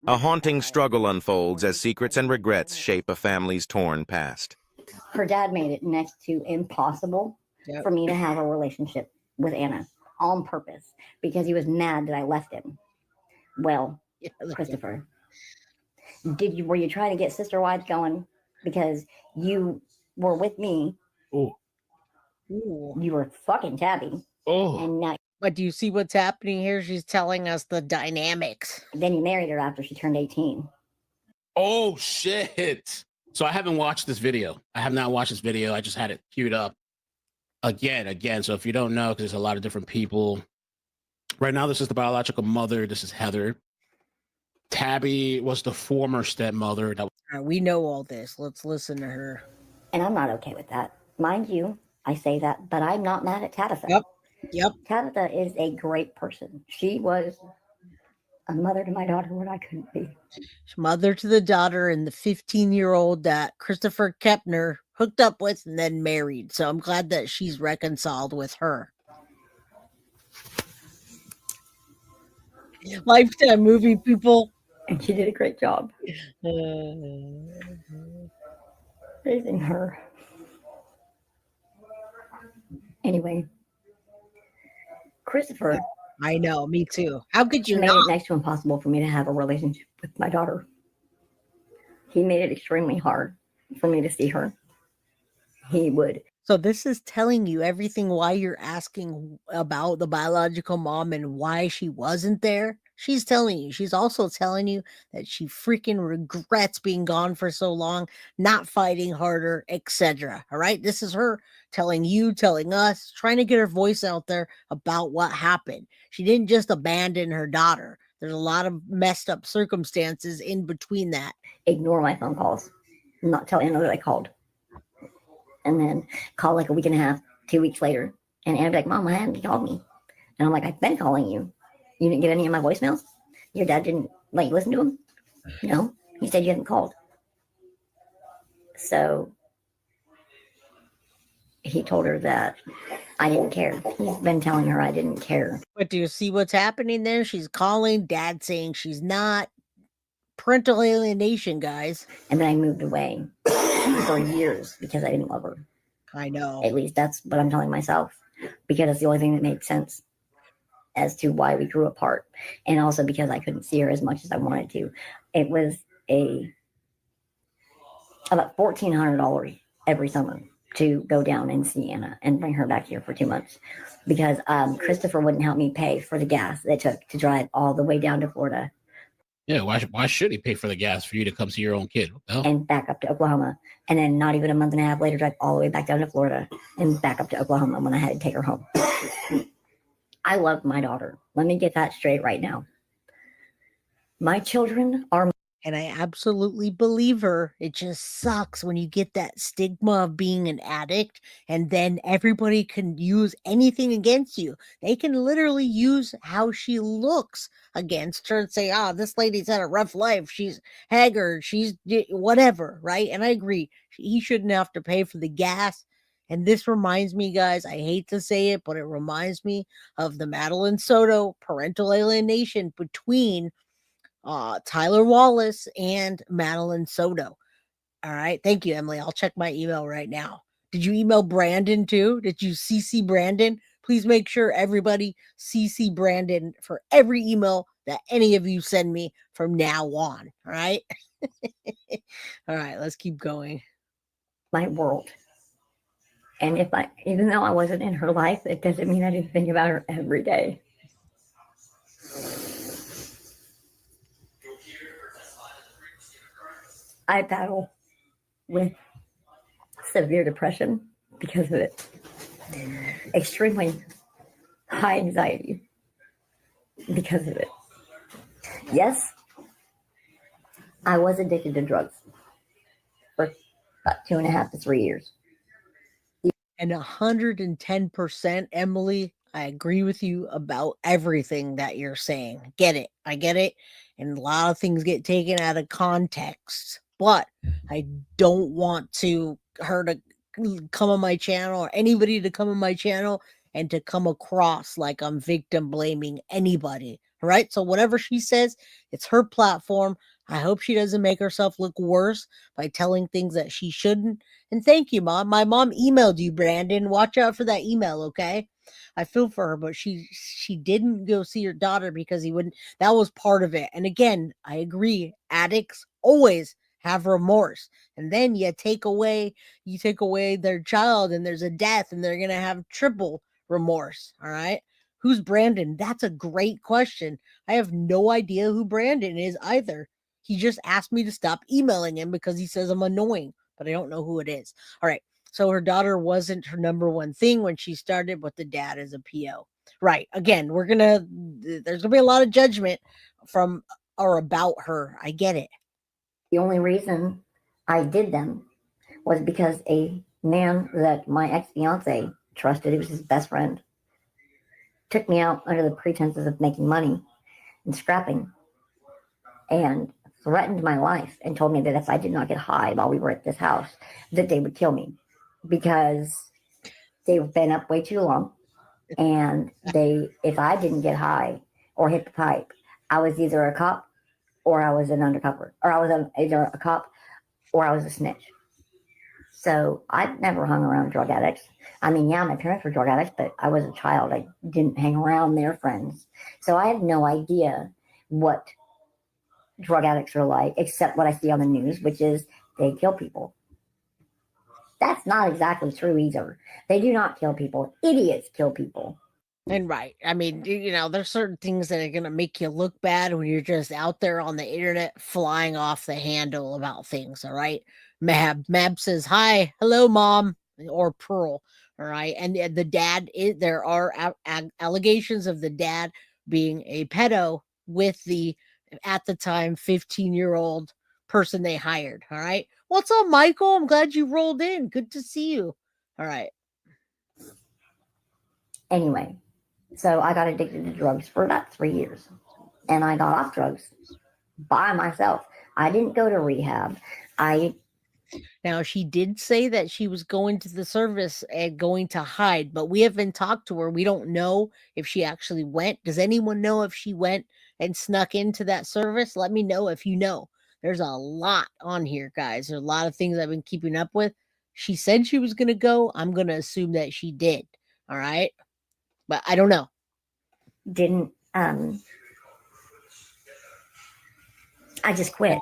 A haunting struggle unfolds as secrets and regrets shape a family's torn past. Her dad made it next to impossible for me to have a relationship with Anna on purpose because he was mad that I left him. Well, Christopher, were you trying to get sister wives going because you were with me? Ooh. You were fucking Tabby. Oh. And now, but do you see what's happening here? She's telling us the dynamics. Then you married her after she turned 18. Oh, shit. So I haven't watched this video. I have not watched this video. I just had it queued up again. So if you don't know, because there's a lot of different people. Right now, this is the biological mother. This is Heather. Tabby was the former stepmother. We know all this. Let's listen to her. And I'm not okay with that. Mind you, I say that, but I'm not mad at Tabitha. Yep. Tabitha is a great person. She was a mother to my daughter when I couldn't be. Mother to the daughter and the 15-year-old that Christopher Kepner hooked up with and then married. So I'm glad that she's reconciled with her. Lifetime movie, people. And she did a great job raising her. Anyway, Christopher. I know, me too. How could you made not? it next to impossible for me to have a relationship with my daughter. He made it extremely hard for me to see her. He would. So this is telling you everything why you're asking about the biological mom and why she wasn't there. She's telling you. She's also telling you that she freaking regrets being gone for so long, not fighting harder, etc. All right? This is her telling you, telling us, trying to get her voice out there about what happened. She didn't just abandon her daughter. There's a lot of messed up circumstances in between that. Ignore my phone calls. Not tell Anna that I called. And then call like a week and a half, 2 weeks later. And Anna be like, Mom, why haven't you called me? And I'm like, I've been calling you. You didn't get any of my voicemails? Your dad didn't listen to him? No, he said you hadn't called. So he told her that I didn't care. He's been telling her I didn't care. But do you see what's happening there? She's calling, dad saying she's not. Parental alienation, guys. And then I moved away for years because I didn't love her. I know. At least that's what I'm telling myself, because it's the only thing that made sense as to why we grew apart, and also because I couldn't see her as much as I wanted to. It was about $1,400 every summer to go down and see Anna and bring her back here for 2 months, because Christopher wouldn't help me pay for the gas it took to drive all the way down to Florida. Yeah, why should he pay for the gas for you to come see your own kid? And back up to Oklahoma. And then not even a month and a half later, drive all the way back down to Florida and back up to Oklahoma when I had to take her home. I love my daughter. Let me get that straight right now. My children are... And I absolutely believe her. It just sucks when you get that stigma of being an addict and then everybody can use anything against you. They can literally use how she looks against her and say, this lady's had a rough life. She's haggard. She's whatever, right? And I agree. He shouldn't have to pay for the gas. And this reminds me, guys, I hate to say it, but it reminds me of the Madeline Soto parental alienation between Tyler Wallace and Madeline Soto. All right. Thank you, Emily. I'll check my email right now. Did you email Brandon too? Did you CC Brandon? Please make sure everybody CC Brandon for every email that any of you send me from now on. All right. All right. Let's keep going. My world. And even though I wasn't in her life, it doesn't mean I didn't think about her every day. I battle with severe depression because of it. Extremely high anxiety because of it. Yes, I was addicted to drugs for about 2.5 to 3 years. And 110%, Emily, I agree with you about everything that you're saying. Get it. I get it. And a lot of things get taken out of context. But I don't want her to come on my channel or anybody to come on my channel and to come across like I'm victim blaming anybody All right. So whatever she says, it's her platform. I hope she doesn't make herself look worse by telling things that she shouldn't. And thank you, Mom. My mom emailed you, Brandon. Watch out for that email, okay? I feel for her, but she didn't go see her daughter because he wouldn't. That was part of it. And again, I agree. Addicts always have remorse. And then you take away their child and there's a death and they're going to have triple remorse. All right. Who's Brandon? That's a great question. I have no idea who Brandon is either. He just asked me to stop emailing him because he says I'm annoying, but I don't know who it is. All right. So her daughter wasn't her number one thing when she started, but the dad is a PO. Right. Again, there's gonna be a lot of judgment from or about her. I get it. The only reason I did them was because a man that my ex-fiance trusted, he was his best friend, took me out under the pretenses of making money and scrapping and threatened my life and told me that if I did not get high while we were at this house, that they would kill me because they've been up way too long. And if I didn't get high or hit the pipe, I was either a cop or I was an undercover, or I was either a cop or I was a snitch. So I've never hung around drug addicts. I mean, yeah, my parents were drug addicts, but I was a child. I didn't hang around their friends. So I have no idea what drug addicts are like, except what I see on the news, which is they kill people. That's not exactly true either. They do not kill people. Idiots kill people. And right. I mean, there's certain things that are going to make you look bad when you're just out there on the internet flying off the handle about things. All right. Mab says, hi, hello, Mom, or Pearl. All right. And the dad, there are allegations of the dad being a pedo with the, at the time, 15-year-old person they hired. All right. What's up, Michael? I'm glad you rolled in. Good to see you. All right. Anyway, so I got addicted to drugs for about 3 years. And I got off drugs by myself. I didn't go to rehab. Now, she did say that she was going to the service and going to hide, but we haven't talked to her. We don't know if she actually went. Does anyone know if she went and snuck into that service? Let me know if you know. There's a lot on here, guys. There's a lot of things I've been keeping up with. She said she was going to go. I'm going to assume that she did. All right. But I don't know. Didn't, I just quit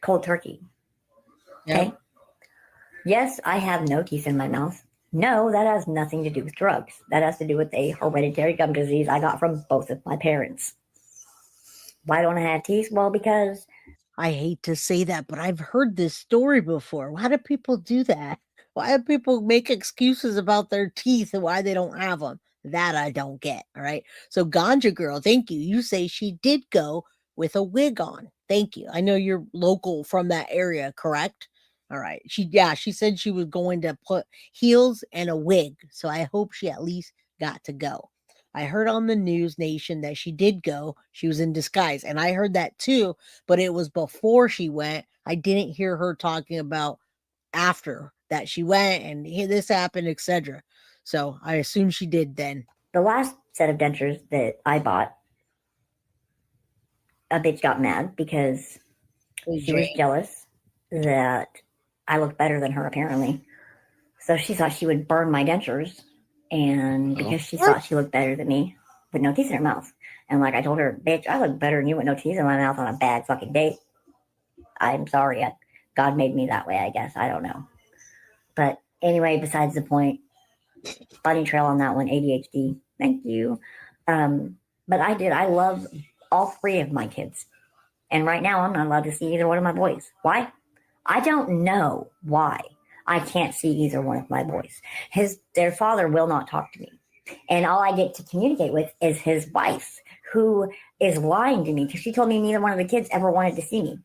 cold turkey. Okay. Yep. Yes, I have no teeth in my mouth. No, that has nothing to do with drugs. That has to do with a hereditary gum disease I got from both of my parents. Why don't I have teeth? Well, because I hate to say that, but I've heard this story before. Why do people do that? Why do people make excuses about their teeth and why they don't have them? That I don't get. All right. So, Ganja Girl, thank you. You say she did go with a wig on. Thank you. I know you're local from that area, correct? All right. She said she was going to put heels and a wig. So I hope she at least got to go. I heard on the News Nation that she did go. She was in disguise. And I heard that too, but it was before she went. I didn't hear her talking about after that she went and this happened, etc. So I assume she did then. The last set of dentures that I bought, a bitch got mad because she was jealous that I looked better than her, apparently. So she thought she would burn my dentures. And because she thought she looked better than me with no teeth in her mouth. And like I told her, bitch, I look better than you with no teeth in my mouth on a bad fucking date. I'm sorry. God made me that way, I guess. I don't know. But anyway, besides the point, bunny trail on that one, ADHD. Thank you. But I love all three of my kids. And right now I'm not allowed to see either one of my boys. Why? I don't know why I can't see either one of my boys. Their father will not talk to me. And all I get to communicate with is his wife, who is lying to me because she told me neither one of the kids ever wanted to see me.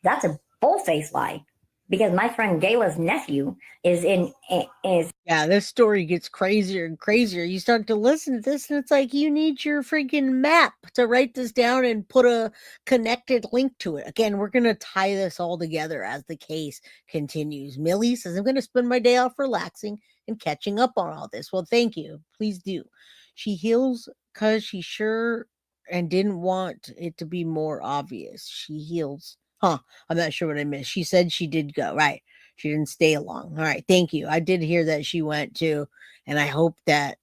That's a bull-faced lie. Because my friend Gayla's nephew is. Yeah, this story gets crazier and crazier. You start to listen to this and it's like you need your freaking map to write this down and put a connected link to it. Again, we're going to tie this all together as the case continues. Millie says, I'm going to spend my day off relaxing and catching up on all this. Well, thank you. Please do. She heals because she sure and didn't want it to be more obvious. She heals. Huh. I'm not sure what I missed. She said she did go. Right. She didn't stay long. All right. Thank you. I did hear that she went too. And I hope that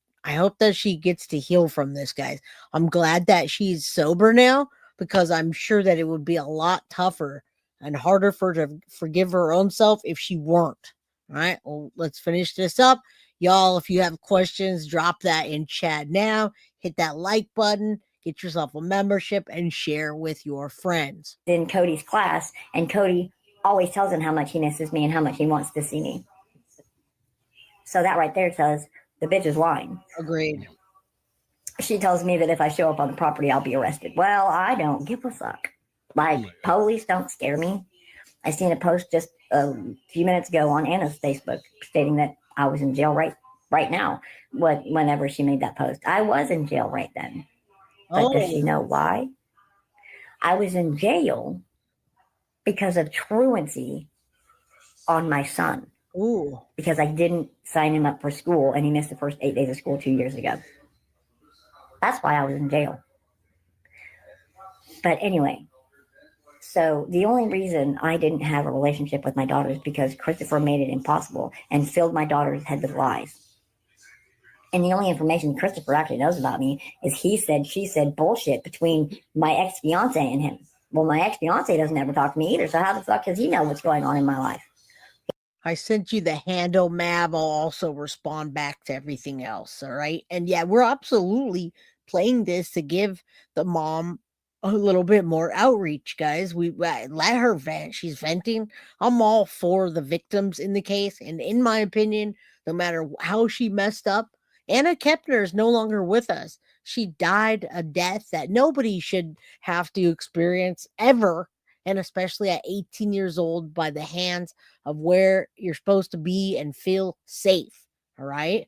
she gets to heal from this, guys. I'm glad that she's sober now because I'm sure that it would be a lot tougher and harder for her to forgive her own self if she weren't. All right. Well, let's finish this up. Y'all, if you have questions, drop that in chat now. Hit that like button, get yourself a membership, and share with your friends. In Cody's class, and Cody always tells him how much he misses me and how much he wants to see me. So that right there says the bitch is lying. Agreed. She tells me that if I show up on the property, I'll be arrested. Well, I don't give a fuck. Like, police don't scare me. I seen a post just a few minutes ago on Anna's Facebook stating that I was in jail right now. Whenever she made that post, I was in jail right then. But does she know why? I was in jail because of truancy on my son. Ooh. Because I didn't sign him up for school and he missed the first 8 days of school 2 years ago. That's why I was in jail. But anyway, so the only reason I didn't have a relationship with my daughter is because Christopher made it impossible and filled my daughter's head with lies. And the only information Christopher actually knows about me is he said, she said bullshit between my ex-fiance and him. Well, my ex-fiance doesn't ever talk to me either, so how the fuck does he know what's going on in my life? I sent you the handle, Mab. I'll also respond back to everything else, all right? And yeah, we're absolutely playing this to give the mom a little bit more outreach, guys. We let her vent. She's venting. I'm all for the victims in the case. And in my opinion, no matter how she messed up, Anna Kepner is no longer with us. She died a death that nobody should have to experience ever, and especially at 18 years old by the hands of where you're supposed to be and feel safe. All right.